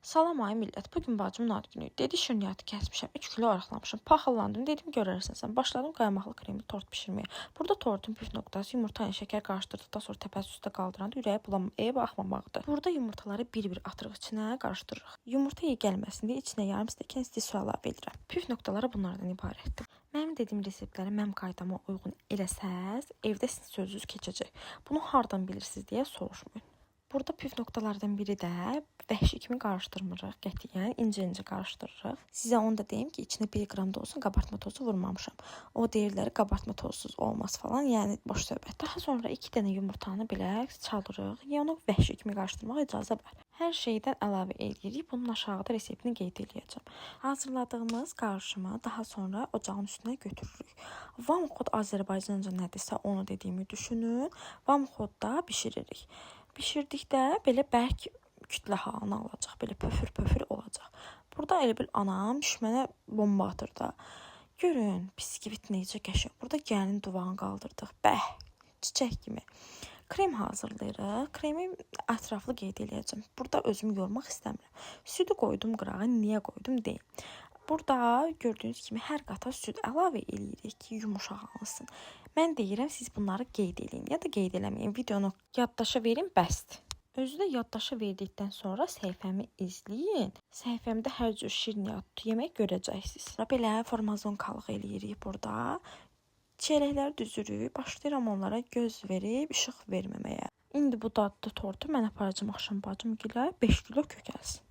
Salam ay millət. Bugün bacımın ad günü. Dedi şirniyyatı kəsmişəm, 3 kilo arıqlamışam. Paxıllandım. Dedim görərsən sən. Başladım qaymaqlı kremli tort bişirməyə. Burada tortun püf nöqtəsi yumurta ilə şəkər qarışdırdıqdan sonra təpəsi üstə qaldıranda ürəyi bulanmaya baxmamaqdır. Burada yumurtaları bir-bir atırıq içinə, qarışdırırıq. Yumurta iyi gəlməsin deyə içinə yarım stəkan isti su əlavə edirəm. Püf nöqtələri bunlardan ibarətdir. Mənim dediyim reseptləri mənim qaydama uyğun eləsəz, evdə sizin sözünüz keçəcək. Bunu hardan bilirsiniz deyə soruşmayın. Burada püf nöqtələrdən biri də vəhşi kimi qarışdırmırıq, qətiyyən incə-incə qarışdırırıq. Sizə onu da deyim ki, içinə 1 qram da olsun qabartma tozu vurmamışam. O deyirlər qabartma tozsuz olmaz falan, yəni boş söhbət. Daha sonra 2 dənə yumurtanı belə çaldırırıq. Yəni onu vəhşi kimi qarışdırmağa icazə var. Hər şeydən əlavə edirik. Bunun aşağıda reseptini qeyd edəcəm. Hazırladığımız qarışımı daha sonra ocağın üstünə götürürük. Vamxod Azərbaycanca nədirsə onu dediyimi düşünün. Vamxodda bişiririk. Bişirdikdə belə bərk kütlə halını alacaq, belə pöfür olacaq. Burada elə bil anam düşmənə bomba atır da. Görün, biskvit necə qəşəng. Burada gəlin duvağını qaldırdıq. Bəh, çiçək kimi. Krem hazırlayırıq. Kremi ətraflı qeyd edəcəm. Burada özümü yormaq istəmirəm. Südü qoydum qırağa, niyə qoydum deyim. Burada gördüyünüz kimi hər qata süd əlavə edirik ki, yumuşaq alsın. Mən deyirəm, siz bunları qeyd edin ya da qeyd eləməyin. Videonu yaddaşa verin, bəsdir. Özü də yaddaşa verdikdən sonra səhifəmi izləyin. Səhifəmdə hər cür şirniyyat yemək görəcəksiniz. Belə formazonkalıq eləyirik burada. Çiyələkləri düzürük, başlayıram onlara göz verib, işıq verməməyə. İndi bu dadlı tortu mən aparacam axşam bacım gilə 5 kilo kökəlsin.